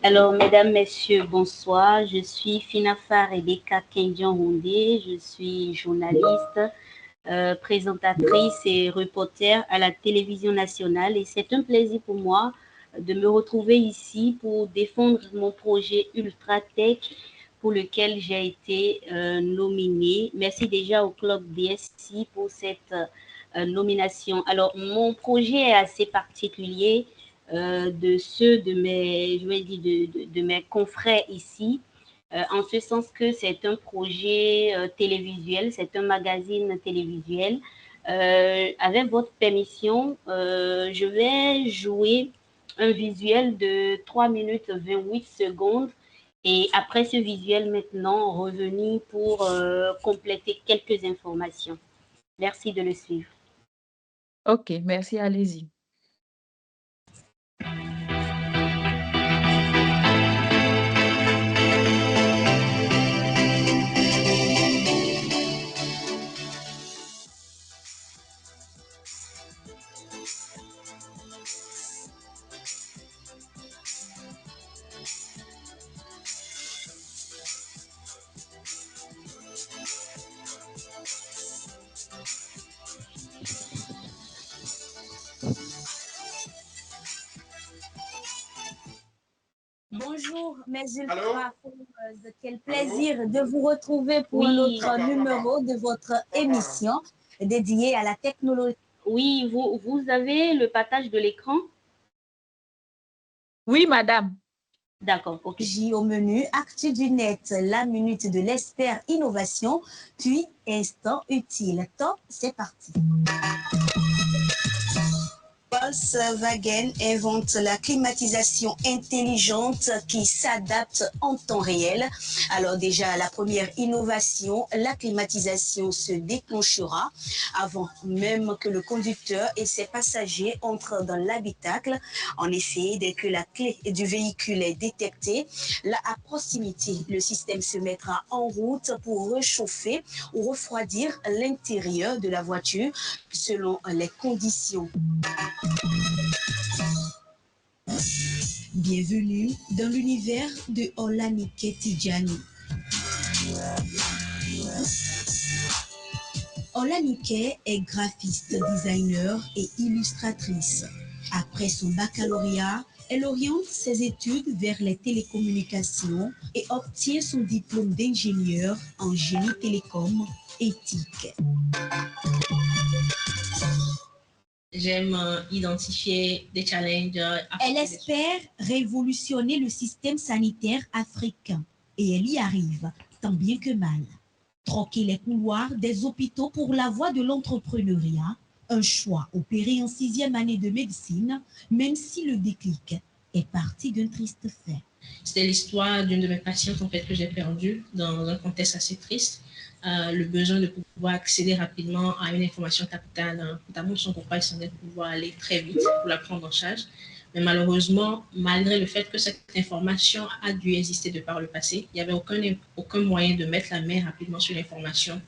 Alors, mesdames, messieurs, bonsoir. Je suis Finafa Rebecca Kendian-Rondé. Je suis journaliste, présentatrice et reporter à la télévision nationale. Et c'est un plaisir pour moi de me retrouver ici pour défendre mon projet Ultratech pour lequel j'ai été nominée. Merci déjà au Club DSI pour cette nomination. Alors, mon projet est assez particulier de ceux de mes, je vais dire, de mes confrères ici, en ce sens que c'est un projet télévisuel, c'est un magazine télévisuel. Avec votre permission, je vais jouer un visuel de 3 minutes 28 secondes et après ce visuel maintenant, revenir pour compléter quelques informations. Merci de le suivre. Ok, merci, allez-y. Bonjour mes ultra-followers, quel plaisir de vous retrouver pour un autre numéro de votre émission dédiée à la technologie. Oui, vous avez le partage de l'écran? Oui, madame. D'accord, ok. Au menu, Actu du net, la minute de l'expert innovation, puis instant utile. Top, c'est parti. Volkswagen invente la climatisation intelligente qui s'adapte en temps réel. Alors déjà, la première innovation, la climatisation se déclenchera avant même que le conducteur et ses passagers entrent dans l'habitacle. En effet, dès que la clé du véhicule est détectée, là à proximité, le système se mettra en route pour réchauffer ou refroidir l'intérieur de la voiture selon les conditions. Bienvenue dans l'univers de Olanike Tidjani. Olanike est graphiste, designer et illustratrice. Après son baccalauréat, elle oriente ses études vers les télécommunications et obtient son diplôme d'ingénieur en génie télécom éthique. J'aime identifier des challenges. Elle espère révolutionner le système sanitaire africain et elle y arrive, tant bien que mal. Troquer les couloirs des hôpitaux pour la voie de l'entrepreneuriat, un choix opéré en 6e année de médecine, même si le déclic est parti d'un triste fait. C'était l'histoire d'une de mes patientes en fait, que j'ai perdue dans un contexte assez triste. Le besoin de pouvoir accéder rapidement à une information capitale, notamment de son pourquoi il semblait pouvoir aller très vite pour la prendre en charge. Mais malheureusement, malgré le fait que cette information a dû exister de par le passé, il n'y avait aucun moyen de mettre la main rapidement sur l'information.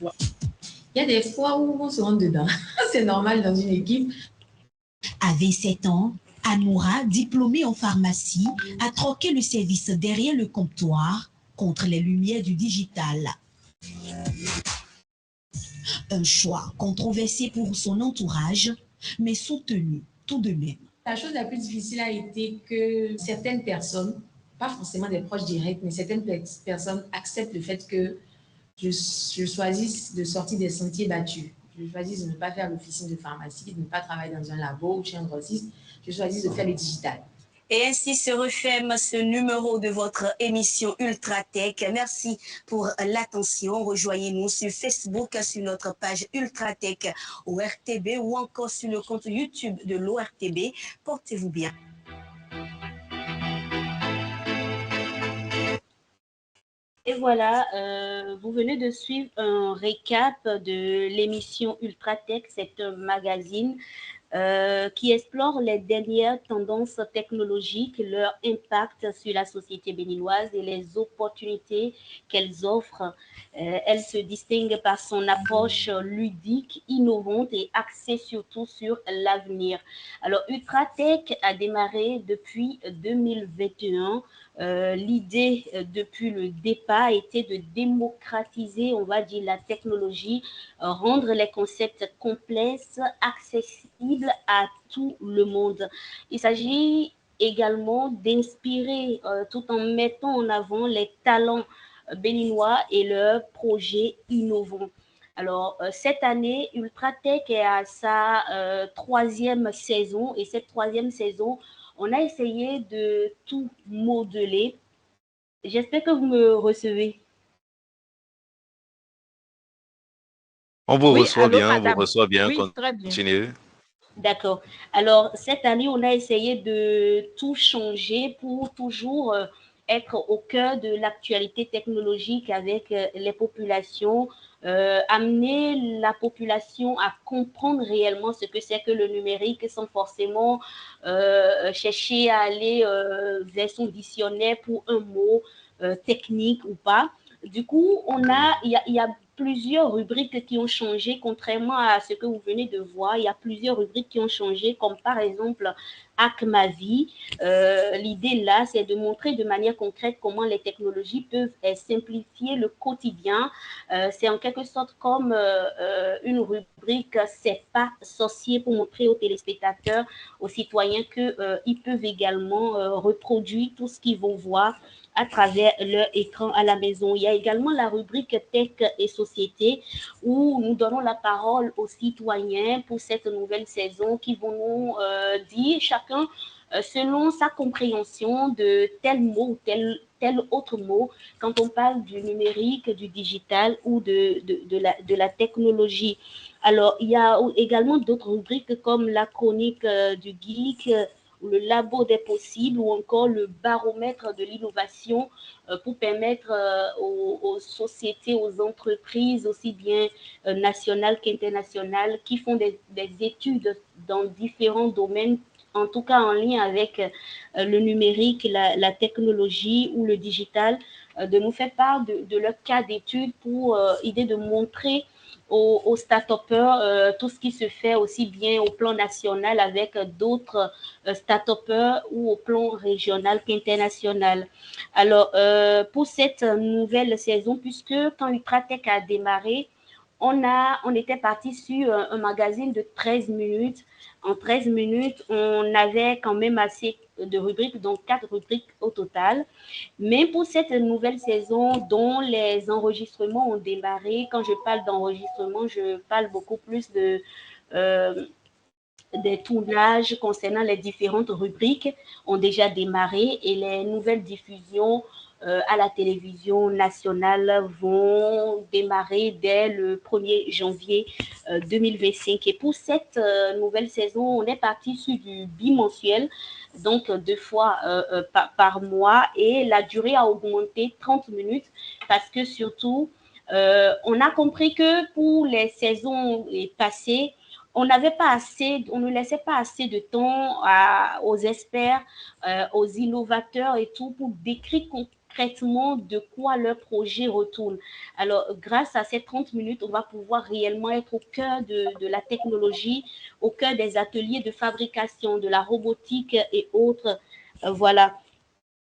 Il y a des fois où on se rend dedans. C'est normal dans une équipe. À 27 ans, Anoura, diplômée en pharmacie, a troqué le service derrière le comptoir contre les lumières du digital. Un choix controversé pour son entourage, mais soutenu tout de même. La chose la plus difficile a été que certaines personnes, pas forcément des proches directs, mais certaines personnes acceptent le fait que je choisisse de sortir des sentiers battus. Je choisis de ne pas faire l'officine de pharmacie, de ne pas travailler dans un labo ou chez un grossiste. Je choisis de faire le digital. Et ainsi se referme ce numéro de votre émission Ultratech. Merci pour l'attention. Rejoignez-nous sur Facebook, sur notre page Ultratech ORTB ou encore sur le compte YouTube de l'ORTB. Portez-vous bien. Et voilà, vous venez de suivre un récap de l'émission Ultratech. C'est un magazine qui explore les dernières tendances technologiques, leur impact sur la société béninoise et les opportunités qu'elles offrent. Elle se distingue par son approche ludique, innovante et axée surtout sur l'avenir. Alors, Ultratech a démarré depuis 2021. L'idée depuis le départ était de démocratiser, on va dire, la technologie, rendre les concepts complexes accessibles à tout le monde. Il s'agit également d'inspirer tout en mettant en avant les talents béninois et leurs projets innovants. Alors, cette année, Ultratech est à sa troisième saison et cette troisième saison, on a essayé de tout modeler. J'espère que vous me recevez. On vous Oui, reçoit allô, bien, on vous madame. reçoit bien. Oui, très bien. Continuez. D'accord. Alors, cette année, on a essayé de tout changer pour toujours être au cœur de l'actualité technologique avec les populations, amener la population à comprendre réellement ce que c'est que le numérique sans forcément chercher à aller vers son dictionnaire pour un mot technique ou pas. Du coup, il y a plusieurs rubriques qui ont changé, contrairement à ce que vous venez de voir. Il y a plusieurs rubriques qui ont changé, comme par exemple Hack ma vie. L'idée là, c'est de montrer de manière concrète comment les technologies peuvent simplifier le quotidien. C'est en quelque sorte comme une rubrique C'est pas sorcier pour montrer aux téléspectateurs, aux citoyens qu'ils peuvent également reproduire tout ce qu'ils vont voir à travers leur écran à la maison. Il y a également la rubrique Tech et Société où nous donnons la parole aux citoyens pour cette nouvelle saison qui vont nous dire chacun selon sa compréhension de tel mot ou tel autre mot quand on parle du numérique, du digital ou de la technologie. Alors, il y a également d'autres rubriques comme la chronique du geek, le labo des possibles ou encore le baromètre de l'innovation pour permettre aux sociétés, aux entreprises, aussi bien nationales qu'internationales, qui font des études dans différents domaines, en tout cas en lien avec le numérique, la technologie ou le digital, de nous faire part de leur cas d'études pour idée de montrer aux start-upers tout ce qui se fait aussi bien au plan national avec d'autres start-upers ou au plan régional qu'international. Alors, pour cette nouvelle saison, puisque quand Ultratech a démarré, on était parti sur un magazine de 13 minutes. En 13 minutes, on avait quand même assez de rubriques, donc 4 rubriques au total. Mais pour cette nouvelle saison dont les enregistrements ont démarré, quand je parle d'enregistrement, je parle beaucoup plus des tournages concernant les différentes rubriques ont déjà démarré et les nouvelles diffusions à la télévision nationale vont démarrer dès le 1er janvier 2025. Et pour cette nouvelle saison, on est parti sur du bimensuel, donc 2 fois par mois, et la durée a augmenté 30 minutes parce que surtout, on a compris que pour les saisons passées, on ne laissait pas assez de temps aux experts, aux innovateurs et tout pour décrire concrètement de quoi leur projet retourne. Alors, grâce à ces 30 minutes, on va pouvoir réellement être au cœur de la technologie, au cœur des ateliers de fabrication, de la robotique et autres. Voilà.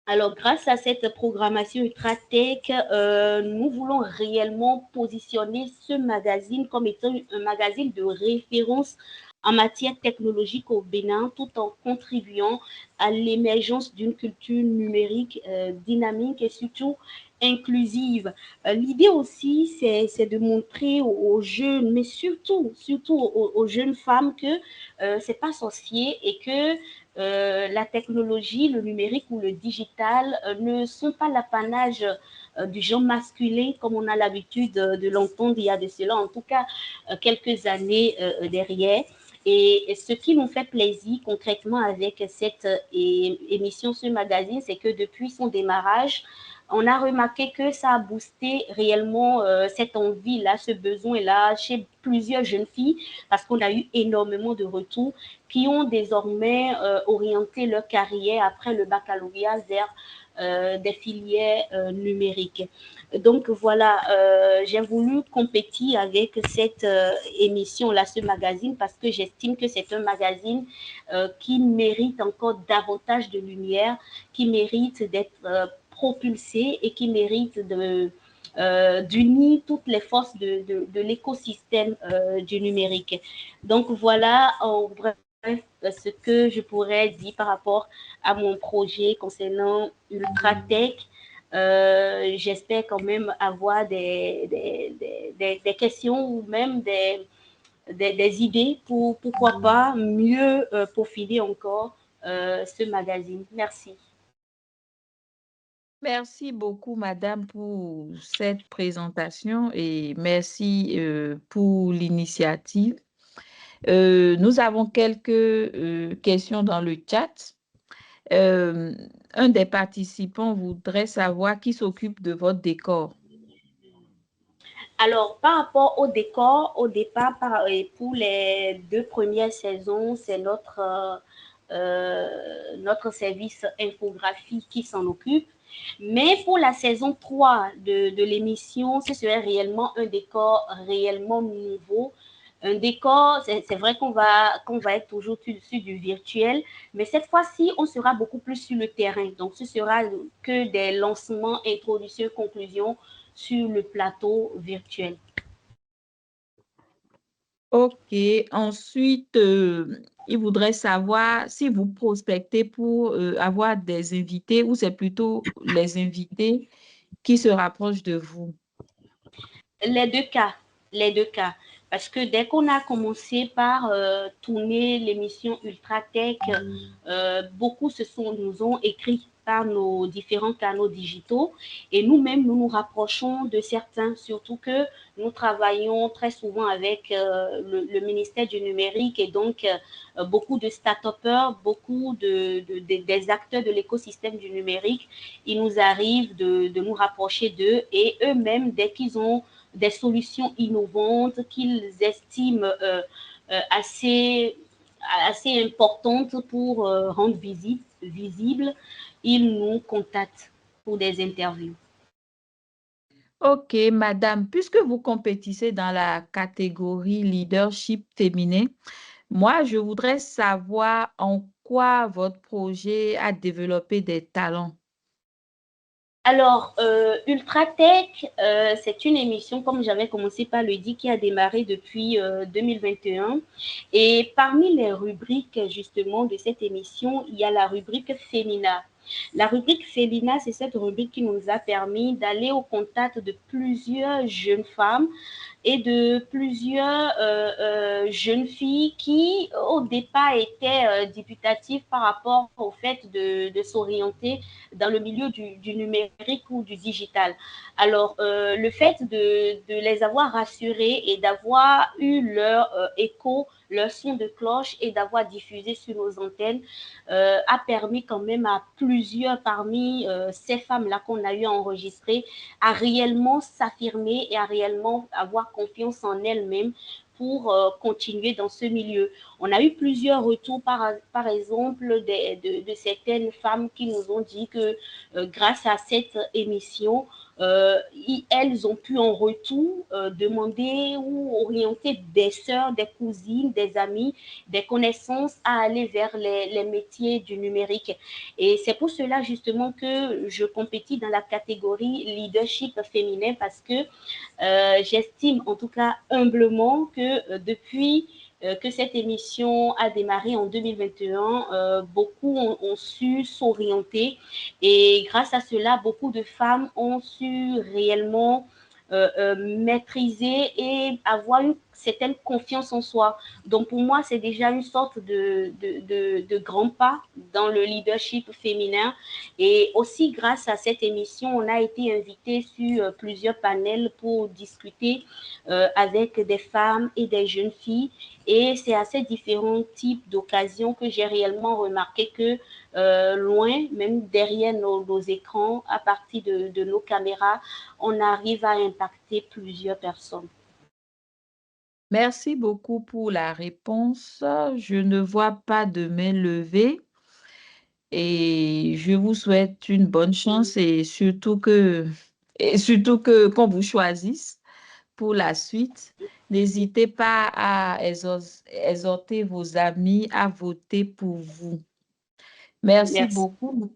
Alors, grâce à cette programmation Ultratech, nous voulons réellement positionner ce magazine comme étant un magazine de référence en matière technologique au Bénin, tout en contribuant à l'émergence d'une culture numérique dynamique et surtout inclusive. L'idée aussi, c'est de montrer aux jeunes, mais surtout aux jeunes femmes que c'est pas sorcier et que la technologie, le numérique ou le digital ne sont pas l'apanage du genre masculin comme on a l'habitude de l'entendre il y a de cela, en tout cas quelques années derrière. Et ce qui nous fait plaisir concrètement avec cette émission, ce magazine, c'est que depuis son démarrage, on a remarqué que ça a boosté réellement cette envie-là, ce besoin-là chez plusieurs jeunes filles, parce qu'on a eu énormément de retours qui ont désormais orienté leur carrière après le baccalauréat vers des filières numériques. Donc voilà, j'ai voulu compétir avec cette émission-là, ce magazine, parce que j'estime que c'est un magazine qui mérite encore davantage de lumière, qui mérite d'être propulsé et qui mérite d'unir toutes les forces de l'écosystème du numérique. Donc voilà, en bref, ce que je pourrais dire par rapport à mon projet concernant Ultratech. J'espère quand même avoir des questions ou même des idées pour, pourquoi pas, mieux peaufiner encore ce magazine. Merci. Merci beaucoup, Madame, pour cette présentation et merci pour l'initiative. Nous avons quelques questions dans le chat. Un des participants voudrait savoir qui s'occupe de votre décor. Alors, par rapport au décor, au départ, pour les 2 premières saisons, c'est notre service infographie qui s'en occupe. Mais pour la saison 3 de l'émission, ce serait réellement un décor réellement nouveau. Un décor, c'est vrai qu'on va être toujours sur du virtuel, mais cette fois-ci, on sera beaucoup plus sur le terrain. Donc, ce sera que des lancements, introductions, conclusions sur le plateau virtuel. OK. Ensuite, il voudrait savoir si vous prospectez pour avoir des invités ou c'est plutôt les invités qui se rapprochent de vous. Les deux cas. Parce que dès qu'on a commencé par tourner l'émission Ultratech, beaucoup nous ont écrit par nos différents canaux digitaux et nous-mêmes, nous nous rapprochons de certains, surtout que nous travaillons très souvent avec le ministère du numérique et donc beaucoup de start-upers, beaucoup des acteurs de l'écosystème du numérique. Il nous arrive de nous rapprocher d'eux et eux-mêmes, dès qu'ils ont des solutions innovantes qu'ils estiment assez importantes pour rendre visible, ils nous contactent pour des interviews. OK, Madame, puisque vous compétissez dans la catégorie leadership féminin, moi, je voudrais savoir en quoi votre projet a développé des talents. Alors, Ultratech, c'est une émission, comme j'avais commencé par le dire, qui a démarré depuis 2021. Et parmi les rubriques, justement, de cette émission, il y a la rubrique Fémina. La rubrique Fémina, c'est cette rubrique qui nous a permis d'aller au contact de plusieurs jeunes femmes et de plusieurs jeunes filles qui, au départ, étaient dubitatives par rapport au fait de s'orienter dans le milieu du numérique ou du digital. Alors, le fait de les avoir rassurées et d'avoir eu leur écho, leur son de cloche et d'avoir diffusé sur nos antennes a permis quand même à plusieurs parmi ces femmes-là qu'on a eu à enregistrer à réellement s'affirmer et à réellement avoir confiance en elles-mêmes pour continuer dans ce milieu. On a eu plusieurs retours, par exemple, de certaines femmes qui nous ont dit que grâce à cette émission, elles ont pu en retour demander ou orienter des sœurs, des cousines, des amis, des connaissances à aller vers les métiers du numérique. Et c'est pour cela justement que je compétis dans la catégorie leadership féminin parce que j'estime en tout cas humblement que depuis que cette émission a démarré en 2021, beaucoup ont su s'orienter et grâce à cela, beaucoup de femmes ont su réellement maîtriser et avoir une certaine confiance en soi. Donc pour moi, c'est déjà une sorte de grand pas dans le leadership féminin. Et aussi grâce à cette émission, on a été invité sur plusieurs panels pour discuter avec des femmes et des jeunes filles. Et c'est à ces différents types d'occasions que j'ai réellement remarqué que loin, même derrière nos écrans, à partir de nos caméras, on arrive à impacter plusieurs personnes. Merci beaucoup pour la réponse. Je ne vois pas de main levée et je vous souhaite une bonne chance et surtout qu'on vous choisisse pour la suite. N'hésitez pas à exhorter vos amis à voter pour vous. Merci Merci. beaucoup.